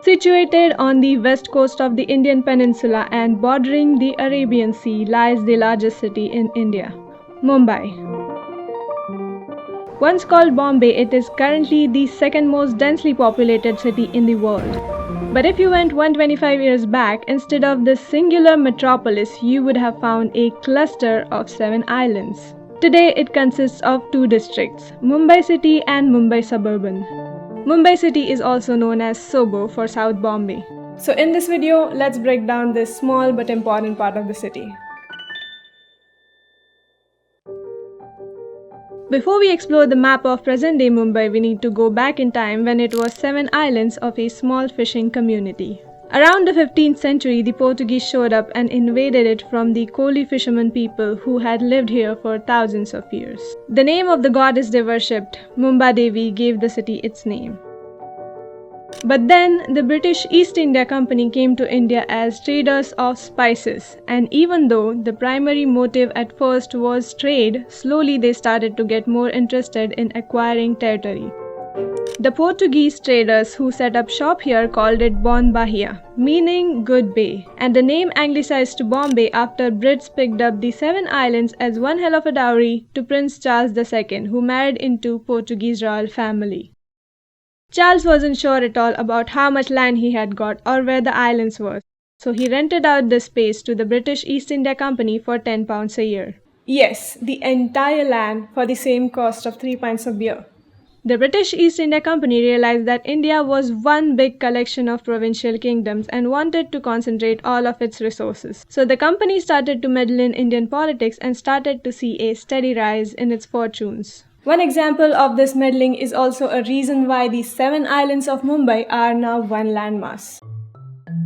Situated on the west coast of the Indian peninsula and bordering the Arabian Sea lies the largest city in India, Mumbai. Once called Bombay, it is currently the second most densely populated city in the world. But if you went 125 years back, instead of this singular metropolis, you would have found a cluster of 7 islands. Today, it consists of 2 districts, Mumbai City and Mumbai Suburban. Mumbai City is also known as Sobo for South Bombay. So in this video, let's break down this small but important part of the city. Before we explore the map of present-day Mumbai, we need to go back in time when it was 7 islands of a small fishing community. Around the 15th century, the Portuguese showed up and invaded it from the Koli fishermen people who had lived here for thousands of years. The name of the goddess they worshipped, Mumba Devi, gave the city its name. But then, the British East India Company came to India as traders of spices, and even though the primary motive at first was trade, slowly they started to get more interested in acquiring territory. The Portuguese traders who set up shop here called it Bon Bahia, meaning good bay, and the name anglicized to Bombay after Brits picked up the 7 islands as one hell of a dowry to Prince Charles II, who married into Portuguese royal family. Charles wasn't sure at all about how much land he had got or where the islands were, so he rented out this space to the British East India Company for £10 a year. Yes, the entire land for the same cost of 3 pints of beer. The British East India Company realized that India was one big collection of provincial kingdoms and wanted to concentrate all of its resources. So the company started to meddle in Indian politics and started to see a steady rise in its fortunes. One example of this meddling is also a reason why the 7 islands of Mumbai are now one landmass.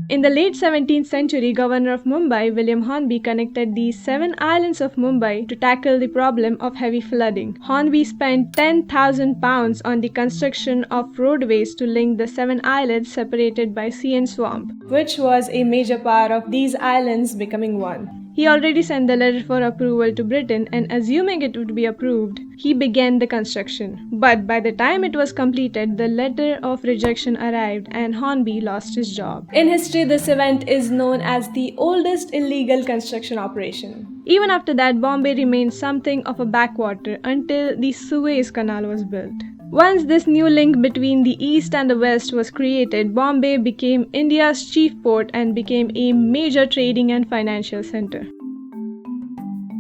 In the late 17th century, Governor of Mumbai, William Hornby, connected the 7 islands of Mumbai to tackle the problem of heavy flooding. Hornby spent £10,000 on the construction of roadways to link the 7 islands separated by sea and swamp, which was a major part of these islands becoming one. He already sent the letter for approval to Britain, and assuming it would be approved, he began the construction. But by the time it was completed, the letter of rejection arrived and Hornby lost his job. In history, this event is known as the oldest illegal construction operation. Even after that, Bombay remained something of a backwater until the Suez Canal was built. Once this new link between the east and the west was created, Bombay became India's chief port and became a major trading and financial center.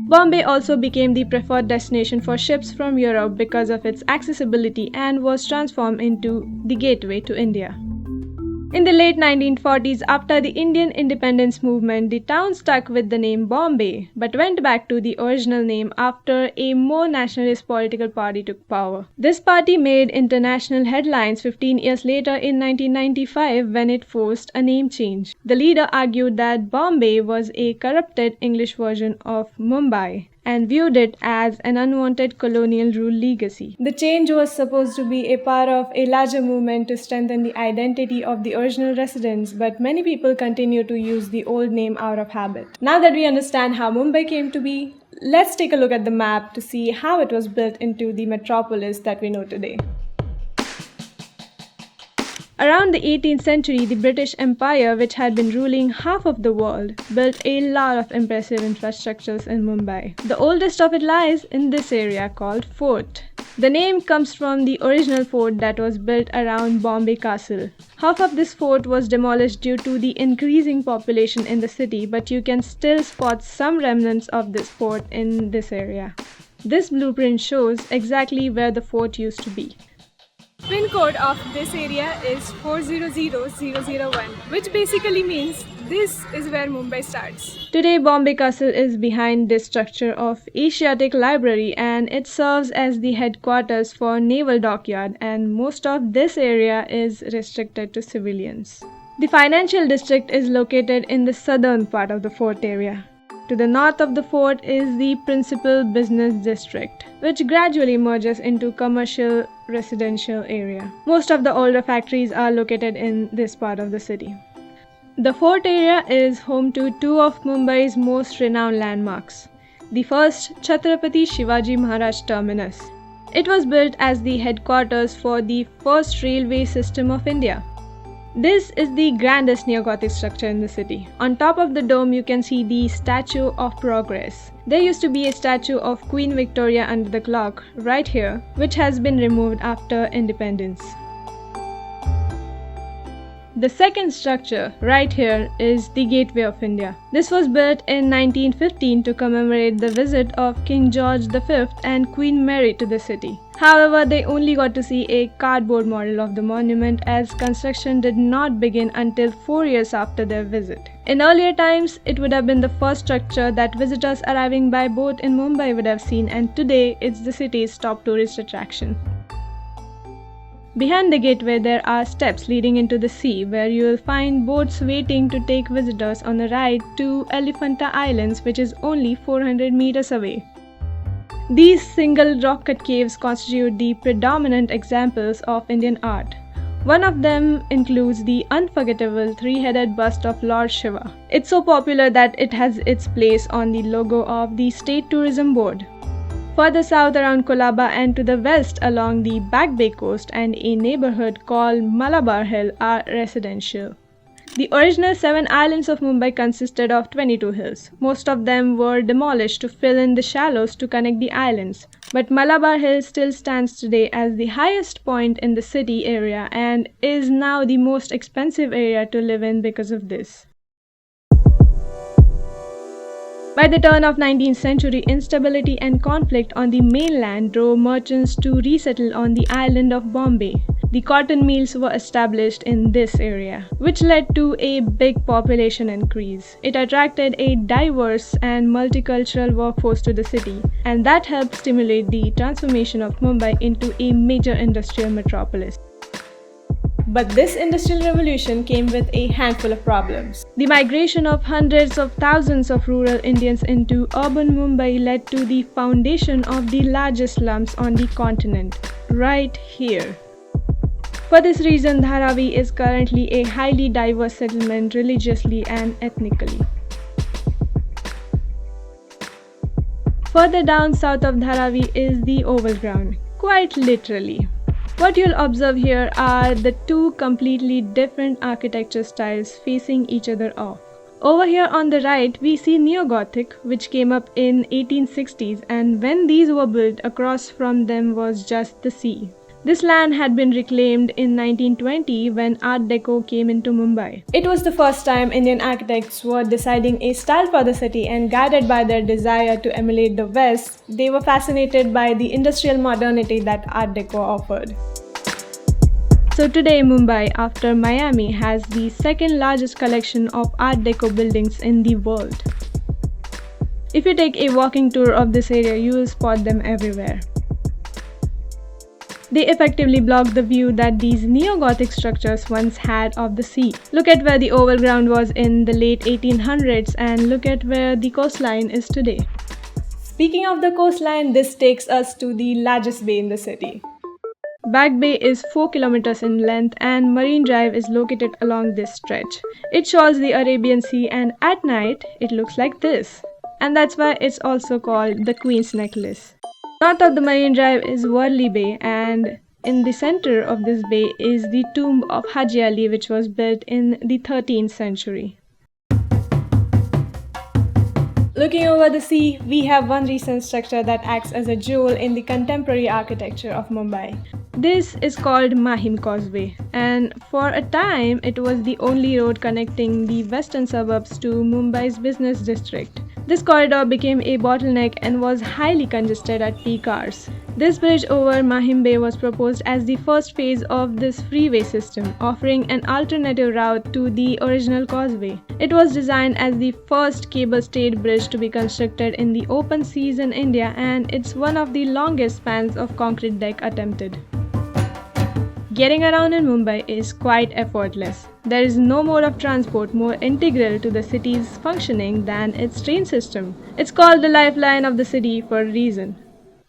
Bombay also became the preferred destination for ships from Europe because of its accessibility and was transformed into the gateway to India. In the late 1940s, after the Indian independence movement, the town stuck with the name Bombay, but went back to the original name after a more nationalist political party took power. This party made international headlines 15 years later in 1995 when it forced a name change. The leader argued that Bombay was a corrupted English version of Mumbai and viewed it as an unwanted colonial rule legacy. The change was supposed to be a part of a larger movement to strengthen the identity of the original residents, but many people continue to use the old name out of habit. Now that we understand how Mumbai came to be, let's take a look at the map to see how it was built into the metropolis that we know today. Around the 18th century, the British Empire, which had been ruling half of the world, built a lot of impressive infrastructures in Mumbai. The oldest of it lies in this area called Fort. The name comes from the original fort that was built around Bombay Castle. Half of this fort was demolished due to the increasing population in the city, but you can still spot some remnants of this fort in this area. This blueprint shows exactly where the fort used to be. Pin code of this area is 400001, which basically means this is where Mumbai starts. Today, Bombay Castle is behind this structure of Asiatic Library, and it serves as the headquarters for Naval Dockyard, and most of this area is restricted to civilians. The financial district is located in the southern part of the fort area. To the north of the fort is the principal business district, which gradually merges into commercial residential area. Most of the older factories are located in this part of the city. The fort area is home to 2 of Mumbai's most renowned landmarks. The first, Chhatrapati Shivaji Maharaj Terminus. It was built as the headquarters for the first railway system of India. This is the grandest neo-Gothic structure in the city. On top of the dome, you can see the Statue of Progress. There used to be a statue of Queen Victoria under the clock right here, which has been removed after independence. The second structure right here is the Gateway of India. This was built in 1915 to commemorate the visit of King George V and Queen Mary to the city. However, they only got to see a cardboard model of the monument as construction did not begin until 4 years after their visit. In earlier times, it would have been the first structure that visitors arriving by boat in Mumbai would have seen, and today it's the city's top tourist attraction. Behind the gateway there are steps leading into the sea where you will find boats waiting to take visitors on a ride to Elephanta Islands, which is only 400 meters away. These single rock-cut caves constitute the predominant examples of Indian art. One of them includes the unforgettable three-headed bust of Lord Shiva. It's so popular that it has its place on the logo of the State Tourism Board. Further south around Colaba and to the west along the Back Bay coast and a neighborhood called Malabar Hill are residential. The original 7 islands of Mumbai consisted of 22 hills. Most of them were demolished to fill in the shallows to connect the islands, but Malabar Hill still stands today as the highest point in the city area and is now the most expensive area to live in because of this. By the turn of 19th century, instability and conflict on the mainland drove merchants to resettle on the island of Bombay. The cotton mills were established in this area, which led to a big population increase. It attracted a diverse and multicultural workforce to the city, and that helped stimulate the transformation of Mumbai into a major industrial metropolis. But this industrial revolution came with a handful of problems. The migration of hundreds of thousands of rural Indians into urban Mumbai led to the foundation of the largest slums on the continent, right here. For this reason, Dharavi is currently a highly diverse settlement religiously and ethnically. Further down south of Dharavi is the Oval Ground, quite literally. What you'll observe here are the two completely different architecture styles facing each other off. Over here on the right, we see Neo-Gothic, which came up in 1860s, and when these were built, across from them was just the sea. This land had been reclaimed in 1920 when Art Deco came into Mumbai. It was the first time Indian architects were deciding a style for the city, and guided by their desire to emulate the West, they were fascinated by the industrial modernity that Art Deco offered. So today Mumbai, after Miami, has the second largest collection of Art Deco buildings in the world. If you take a walking tour of this area, you will spot them everywhere. They effectively block the view that these neo-Gothic structures once had of the sea. Look at where the Oval Ground was in the late 1800s and look at where the coastline is today. Speaking of the coastline, this takes us to the largest bay in the city. Back Bay is 4 kilometers in length and Marine Drive is located along this stretch. It shows the Arabian Sea, and at night it looks like this. And that's why it's also called the Queen's Necklace. North of the Marine Drive is Worli Bay, and in the center of this bay is the tomb of Haji Ali, which was built in the 13th century. Looking over the sea, we have one recent structure that acts as a jewel in the contemporary architecture of Mumbai. This is called Mahim Causeway, and for a time it was the only road connecting the western suburbs to Mumbai's business district. This corridor became a bottleneck and was highly congested at peak hours. This bridge over Mahim Bay was proposed as the first phase of this freeway system, offering an alternative route to the original causeway. It was designed as the first cable-stayed bridge to be constructed in the open seas in India, and it's one of the longest spans of concrete deck attempted. Getting around in Mumbai is quite effortless. There is no mode of transport more integral to the city's functioning than its train system. It's called the lifeline of the city for a reason.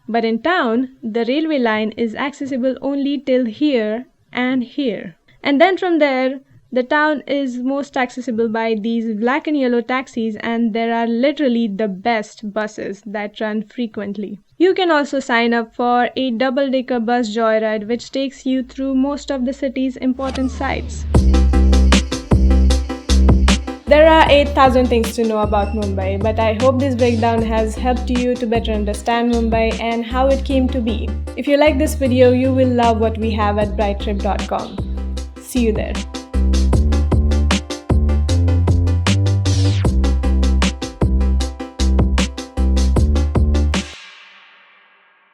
But in town, the railway line is accessible only till here and here. And then from there, the town is most accessible by these black and yellow taxis, and there are literally the best buses that run frequently. You can also sign up for a double-decker bus joyride which takes you through most of the city's important sites. There are 8,000 things to know about Mumbai, but I hope this breakdown has helped you to better understand Mumbai and how it came to be. If you like this video, you will love what we have at brighttrip.com. See you there.